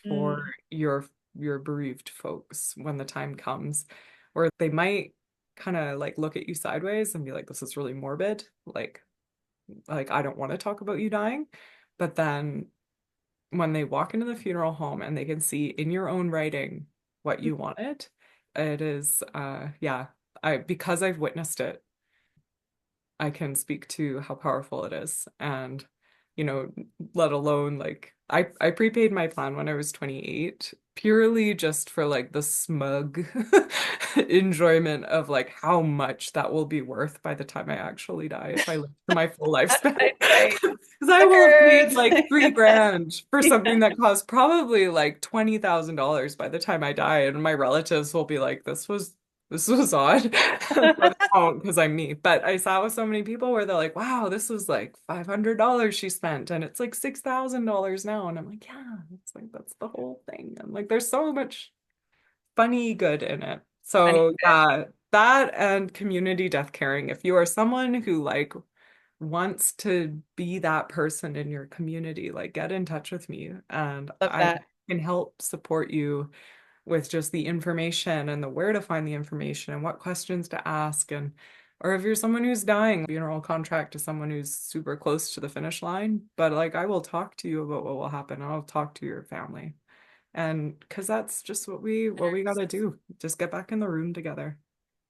for Mm. your bereaved folks when the time comes, where they might kind of like look at you sideways and be like, "This is really morbid." Like I don't want to talk about you dying. But then when they walk into the funeral home and they can see in your own writing what you wanted, it is yeah, I because I've witnessed it, I can speak to how powerful it is. And, you know, let alone like I prepaid my plan when I was 28 purely just for like the smug enjoyment of like how much that will be worth by the time I actually die if I live to my full lifespan. Right. Because I will have paid Suckers. like 3 grand for something Yeah. that costs probably like $20,000 by the time I die, and my relatives will be like, this was odd, but they won't because I'm me. But I saw with so many people where they're like, wow, this was like $500 she spent, and it's like $6,000 now. And I'm like, yeah, it's like that's the whole thing. I'm like, there's so much funny good in it. Funny. So yeah, that and community death caring. If you are someone who like wants to be that person in your community, like get in touch with me and Love I that. can help support you with just the information and the where to find the information and what questions to ask. And or if you're someone who's dying, funeral contract to someone who's super close to the finish line, but like I will talk to you about what will happen. I'll talk to your family. And because that's just what we got to do. Just get back in the room together.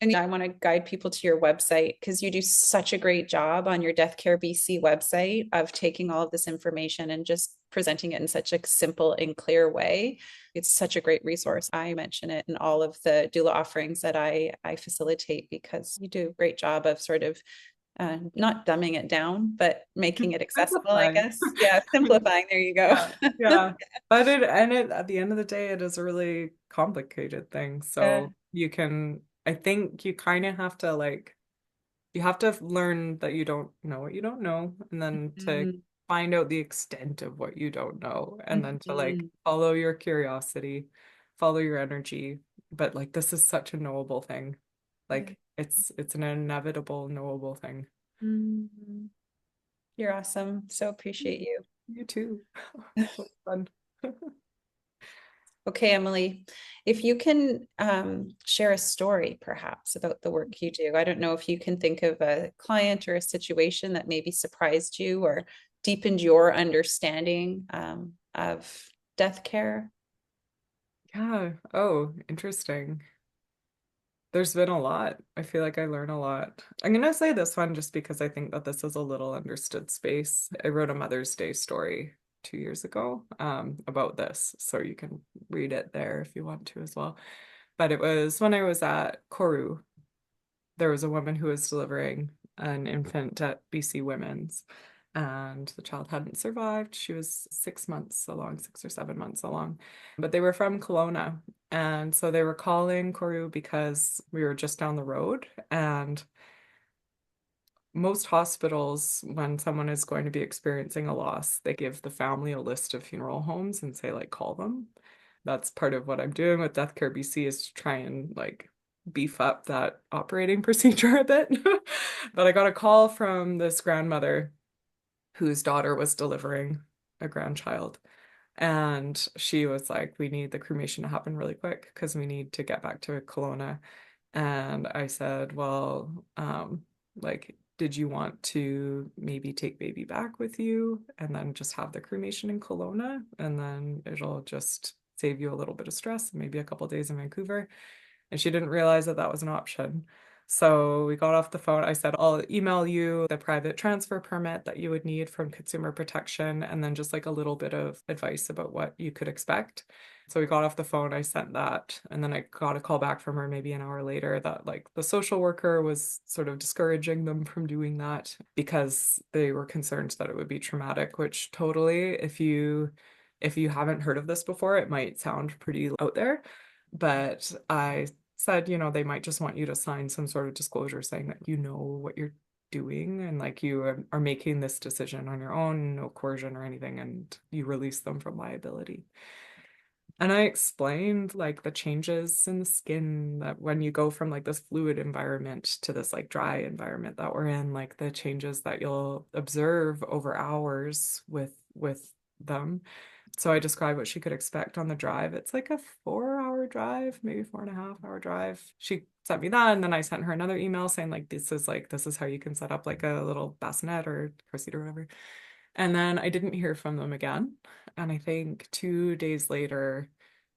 And I want to guide people to your website because you do such a great job on your Death Care BC website of taking all of this information and just presenting it in such a simple and clear way. It's such a great resource. I mention it in all of the doula offerings that I facilitate because you do a great job of sort of not dumbing it down, but making it accessible, I Simplifying. guess. Yeah, simplifying. There you go. Yeah, yeah. But it at the end of the day, it is a really complicated thing. Yeah. So I think you kind of have to like, you have to learn that you don't know what you don't know, and then to Mhm. find out the extent of what you don't know, and then to like Mhm. follow your curiosity, follow your energy, But like this is such a knowable thing. Yeah. Like it's an inevitable knowable thing. Mhm. You're awesome. So appreciate you. You too. So fun. Okay, Emily, if you can share a story perhaps about the work you do. I don't know if you can think of a client or a situation that maybe surprised you or deepened your understanding of death care. Yeah. Oh, interesting. There's been a lot. I feel like I learn a lot. I'm gonna say this one just because I think that this is a little understood space. I wrote a Mother's Day story 2 years ago, about this, so you can read it there if you want to as well. But it was when I was at Koru. There was a woman who was delivering an infant at BC Women's, and the child hadn't survived. She was 6 months along, 6 or 7 months along, but they were from Kelowna. And so they were calling Koru because we were just down the road. And most hospitals, when someone is going to be experiencing a loss, they give the family a list of funeral homes and say, like, call them. That's part of what I'm doing with Death Care BC is to try and like beef up that operating procedure a bit. But I got a call from this grandmother whose daughter was delivering a grandchild. And she was like, we need the cremation to happen really quick because we need to get back to Kelowna. And I said, well, like, did you want to maybe take baby back with you and then just have the cremation in Kelowna? And then it'll just save you a little bit of stress, maybe a couple days in Vancouver. And she didn't realize that that was an option. So we got off the phone. I said, I'll email you the private transfer permit that you would need from Consumer Protection and then just like a little bit of advice about what you could expect. So we got off the phone, I sent that, and then I got a call back from her maybe an hour later that like the social worker was sort of discouraging them from doing that because they were concerned that it would be traumatic, which totally, if you haven't heard of this before, it might sound pretty out there. But I said, they might just want you to sign some sort of disclosure saying that you know what you're doing and like you are making this decision on your own, no coercion or anything, and you release them from liability. And I explained like the changes in the skin that when you go from like this fluid environment to this like dry environment that we're in, like the changes that you'll observe over hours with them. So I described what she could expect on the drive. It's like a 4 hour drive, maybe 4.5 hour drive. She sent me that, and then I sent her another email saying like this is how you can set up like a little bassinet or car seat or whatever. And then I didn't hear from them again. And I think 2 days later,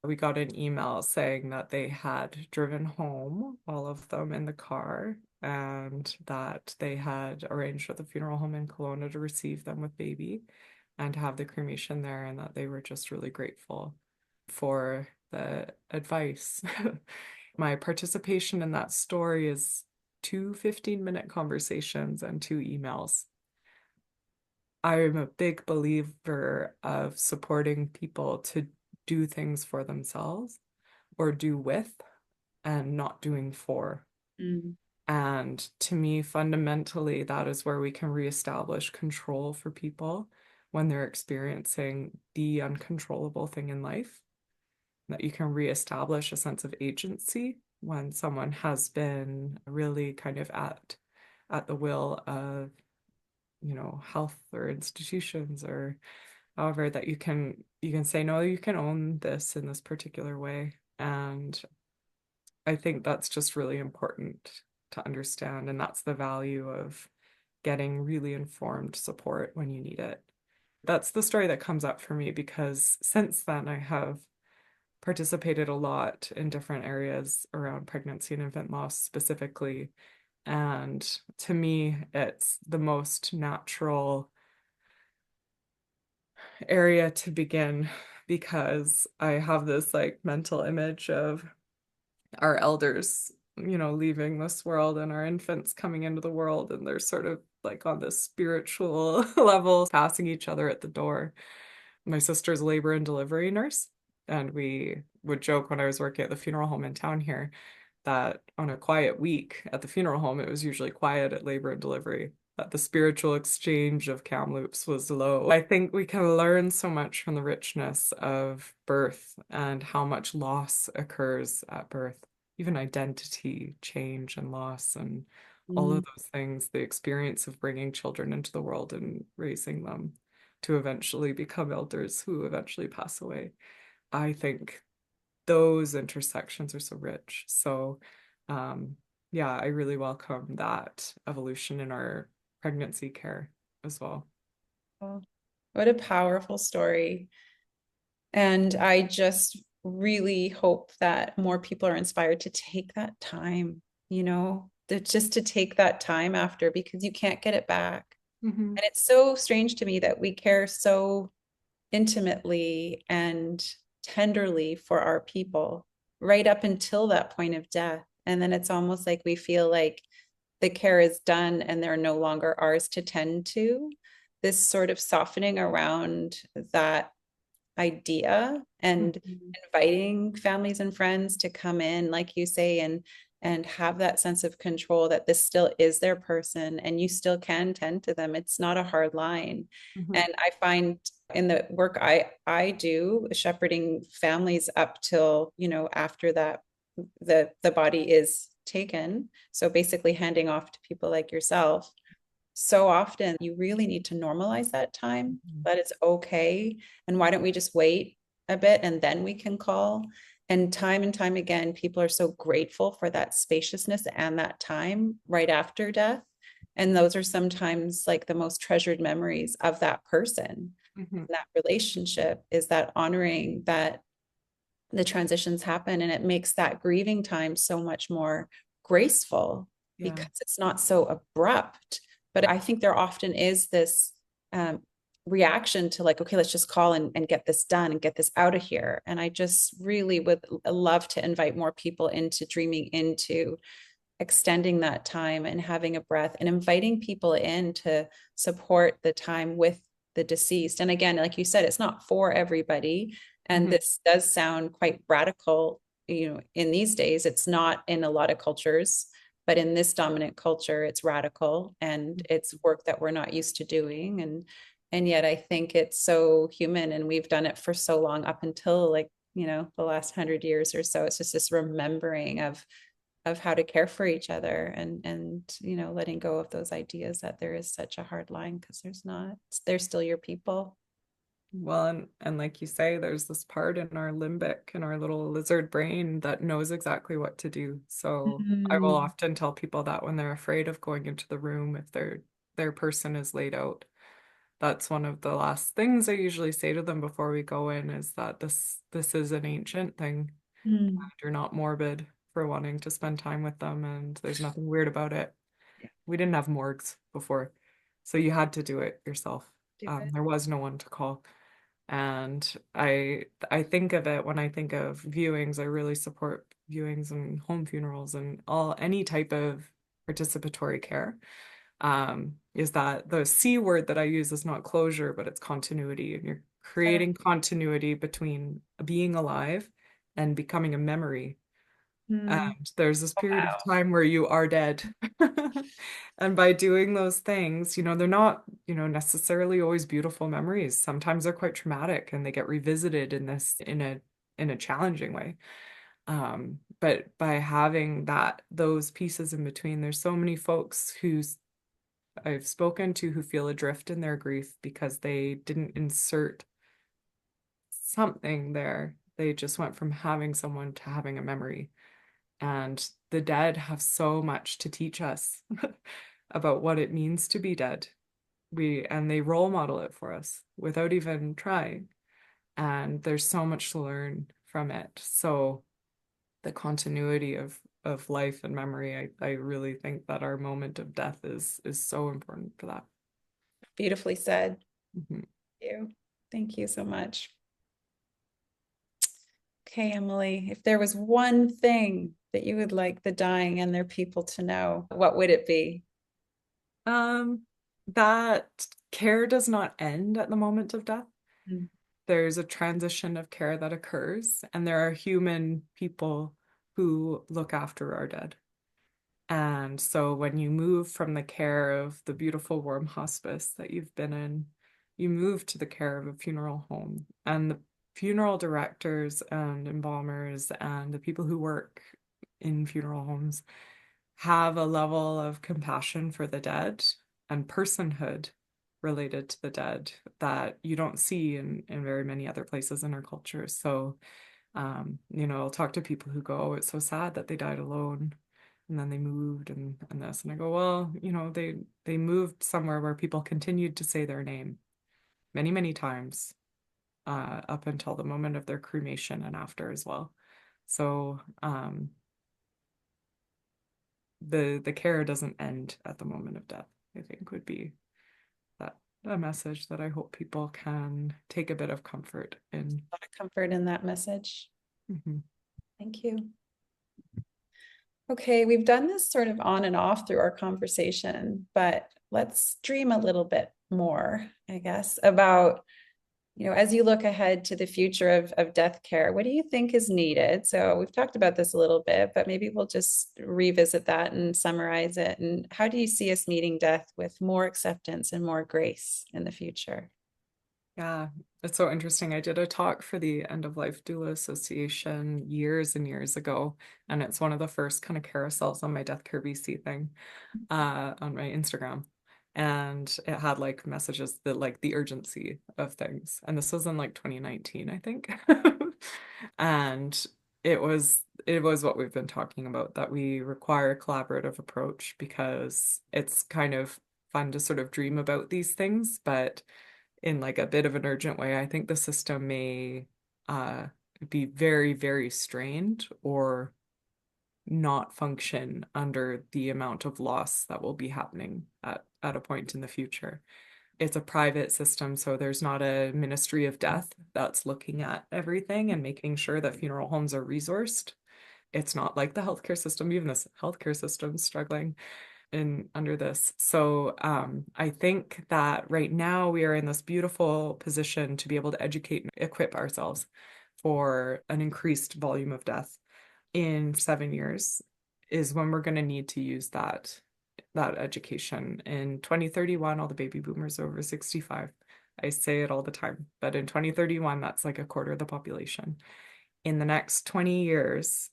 we got an email saying that they had driven home, all of them in the car, and that they had arranged with a funeral home in Kelowna to receive them with baby and to have the cremation there, and that they were just really grateful for the advice. My participation in that story is two 15-minute conversations and two emails. I'm a big believer of supporting people to do things for themselves or do with and not doing for. Mm. And to me, fundamentally, that is where we can reestablish control for people when they're experiencing the uncontrollable thing in life, that you can reestablish a sense of agency when someone has been really kind of at the will of health or institutions or however that you can say no, you can own this in this particular way. And I think that's just really important to understand, and that's the value of getting really informed support when you need it. That's the story that comes up for me because since then I have participated a lot in different areas around pregnancy and infant loss specifically. And to me, it's the most natural area to begin because I have this like mental image of our elders, leaving this world and our infants coming into the world, and they're sort of like on this spiritual level, passing each other at the door. My sister's labor and delivery nurse, and we would joke when I was working at the funeral home in town here that on a quiet week at the funeral home, it was usually quiet at labor and delivery that the spiritual exchange of Kamloops was low. I think we can learn so much from the richness of birth and how much loss occurs at birth, even identity change and loss and all of Mm. those things, the experience of bringing children into the world and raising them to eventually become elders who eventually pass away. I think those intersections are so rich. So, yeah, I really welcome that evolution in our pregnancy care as well. Oh, what a powerful story. And I just really hope that more people are inspired to take that time, just to take that time after because you can't get it back. Hmm. And it's so strange to me that we care so intimately and tenderly for our people right up until that point of death. And then it's almost like we feel like the care is done and they're no longer ours to tend to. This sort of softening around that idea and Hmm. inviting families and friends to come in, like you say, and have that sense of control that this still is their person and you still can tend to them. It's not a hard line. Hmm. And I find in the work I do, shepherding families up till, after that the body is taken. So basically handing off to people like yourself so often you really need to normalize that time, that it's okay. And why don't we just wait a bit and then we can call? And time again, people are so grateful for that spaciousness and that time right after death. And those are sometimes like the most treasured memories of that person, Hmm. that relationship is that honoring that the transitions happen and it makes that grieving time so much more graceful Yeah. because it's not so abrupt. But I think there often is this um, reaction to like, okay, let's just call and get this done and get this out of here. And I just really would love to invite more people into dreaming into extending that time and having a breath and inviting people in to support the time with the deceased. And again, like you said, it's not for everybody. And Hmm. this does sound quite radical, in these days. It's not in a lot of cultures, but in this dominant culture, it's radical and it's work that we're not used to doing. And yet I think it's so human and we've done it for so long up until like, the last 100 years or so. It's just this remembering of how to care for each other and letting go of those ideas that there is such a hard line because there's not. They're still your people. Well, and like you say, there's this part in our limbic, in our little lizard brain that knows exactly what to do. So I will Mm. often tell people that when they're afraid of going into the room, if their person is laid out, that's one of the last things I usually say to them before we go in is that this is an ancient thing. Mm. You're not morbid for wanting to spend time with them, and there's nothing weird about it. We didn't have morgues before, so you had to do it yourself. Do it. There was no one to call. And I think of it when I think of viewings, I really support viewings and home funerals and all any type of participatory care. Is that the C word that I use is not closure, but it's continuity. And you're creating continuity between being alive and becoming a memory. Mm. And there's this period of Wow. time where you are dead. And by doing those things, they're not, necessarily always beautiful memories. Sometimes they're quite traumatic and they get revisited in this in a challenging way. But by having those pieces in between, there's so many folks who's I've spoken to who feel adrift in their grief because they didn't insert something there. They just went from having someone to having a memory. And the dead have so much to teach us about what it means to be dead. And they role model it for us without even trying. And there's so much to learn from it. So the continuity of life and memory, I really think that our moment of death is so important for that. Beautifully said. Mhm. Thank you. Thank you so much. Okay, Emily, if there was one thing that you would like the dying and their people to know, what would it be? Um, that care does not end at the moment of death. Mm. There's a transition of care that occurs, and there are human people who look after our dead. And so when you move from the care of the beautiful warm hospice that you've been in, you move to the care of a funeral home. And the funeral directors and embalmers and the people who work in funeral homes have a level of compassion for the dead and personhood related to the dead that you don't see in very many other places in our culture. So, I'll talk to people who go, oh, it's so sad that they died alone. And then they moved and this. And I go, well, they moved somewhere where people continued to say their name many, many times, up until the moment of their cremation and after as well. So the care doesn't end at the moment of death, I think would be that a message that I hope people can take a bit of comfort in. A lot of comfort in that message. Mhm. Thank you. Okay, we've done this sort of on and off through our conversation, but let's dream a little bit more, I guess, about, as you look ahead to the future of death care, what do you think is needed? So we've talked about this a little bit, but maybe we'll just revisit that and summarize it. And how do you see us meeting death with more acceptance and more grace in the future? Yeah, it's so interesting. I did a talk for the End of Life Doula Association years and years ago, and it's one of the first kind of carousels on my Death Care BC thing, on my Instagram. And it had like messages that like the urgency of things. And this was in like 2019, I think. And it was what we've been talking about, that we require a collaborative approach because it's kind of fun to sort of dream about these things, but in like a bit of an urgent way, I think the system may uh, be very, very strained or not function under the amount of loss that will be happening at a point in the future. It's a private system, so there's not a Ministry of Death that's looking at everything and making sure that funeral homes are resourced. It's not like the healthcare system, even this healthcare system struggling in under this. So I think that right now we are in this beautiful position to be able to educate and equip ourselves for an increased volume of death in 7 years is when we're going to need to use that education. In 2031, all the baby boomers are over 65. I say it all the time, but in 2031, that's like a quarter of the population. In the next 20 years,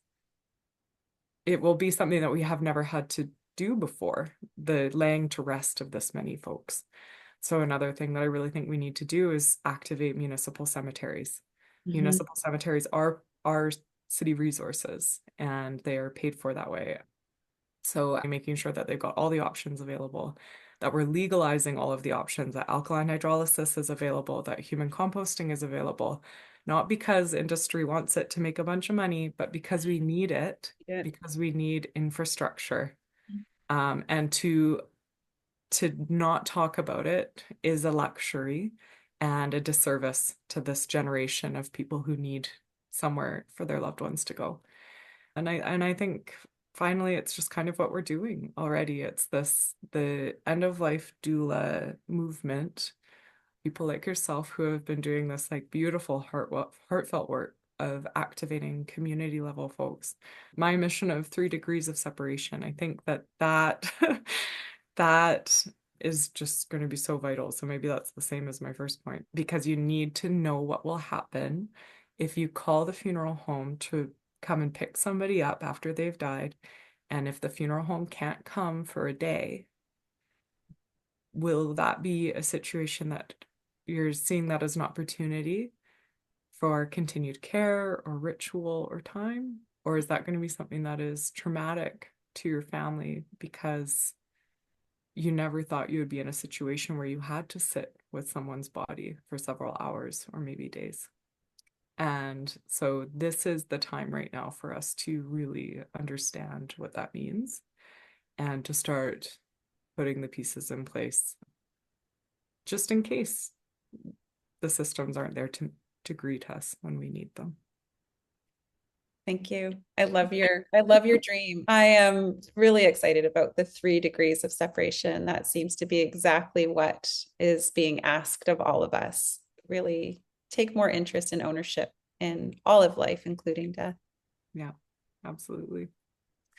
it will be something that we have never had to do before, the laying to rest of this many folks. So another thing that I really think we need to do is activate municipal cemeteries. Mhm. Municipal cemeteries are city resources and they are paid for that way. So I'm making sure that they've got all the options available, that we're legalizing all of the options, that alkaline hydrolysis is available, that human composting is available, not because industry wants it to make a bunch of money, but because we need it, Yeah. because we need infrastructure. And to not talk about it is a luxury and a disservice to this generation of people who need somewhere for their loved ones to go. And I think finally it's just kind of what we're doing already. It's the end of life doula movement, people like yourself who have been doing this like beautiful heartfelt work of activating community level folks. My mission of 3 degrees of separation, I think that that is just going to be so vital. So maybe that's the same as my first point, because you need to know what will happen if you call the funeral home to come and pick somebody up after they've died. And if the funeral home can't come for a day, will that be a situation that you're seeing that as an opportunity for continued care or ritual or time? Or is that going to be something that is traumatic to your family because you never thought you would be in a situation where you had to sit with someone's body for several hours or maybe days? And so this is the time right now for us to really understand what that means and to start putting the pieces in place just in case the systems aren't there to greet us when we need them. Thank you. I love your dream. I am really excited about the 3 degrees of separation. That seems to be exactly what is being asked of all of us. Really take more interest and ownership in all of life, including death. Yeah, absolutely.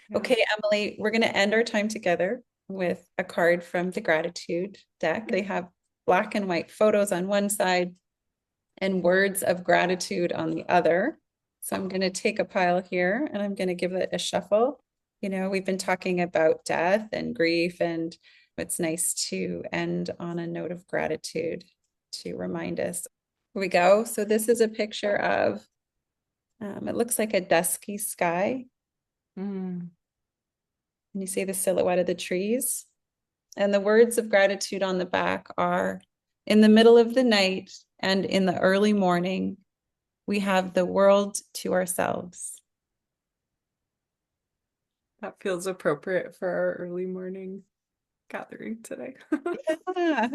Yeah. Okay, Emily, we're going to end our time together with a card from the gratitude deck. They have black and white photos on one side and words of gratitude on the other. So I'm going to take a pile here and I'm going to give it a shuffle. You know, we've been talking about death and grief, and it's nice to end on a note of gratitude to remind us. Here we go. So this is a picture of, it looks like a dusky sky. Mm. And you see the silhouette of the trees. And the words of gratitude on the back are, in the middle of the night and in the early morning, we have the world to ourselves. That feels appropriate for our early morning gathering today. Yeah.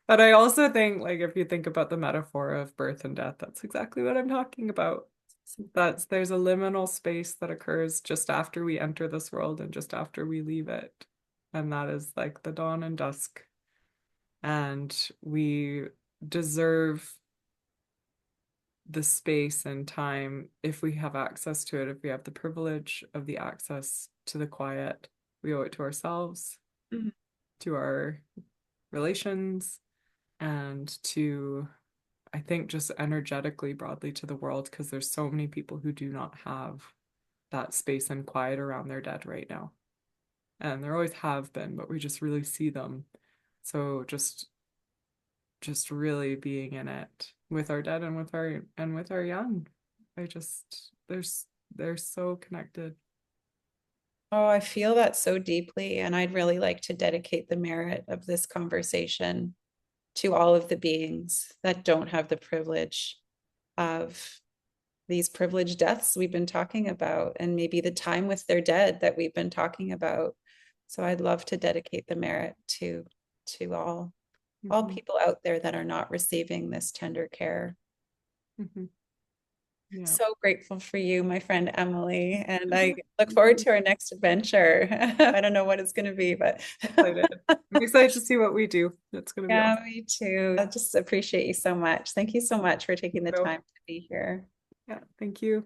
But I also think, like, if you think about the metaphor of birth and death, that's exactly what I'm talking about. So there's a liminal space that occurs just after we enter this world and just after we leave it. And that is like the dawn and dusk. And we deserve the space and time if we have access to it, if we have the privilege of the access to the quiet. We owe it to ourselves, Mhm. to our relations, and to, I think, just energetically broadly to the world, because there's so many people who do not have that space and quiet around their dead right now. And there always have been, but we just really see them. So just really being in it with our dead and with our young. I just they're so connected. Oh, I feel that so deeply. And I'd really like to dedicate the merit of this conversation to all of the beings that don't have the privilege of these privileged deaths we've been talking about, and maybe the time with their dead that we've been talking about. So I'd love to dedicate the merit to all Hmm. people out there that are not receiving this tender care. Hmm. Yeah. So grateful for you, my friend Emily, and I look forward to our next adventure. I don't know what it's going to be, but Excited. I'm excited to see what we do. It's gonna be yeah, awesome. me too. I just appreciate you so much. Thank you so much for taking the So, time to be here. yeah, thank you.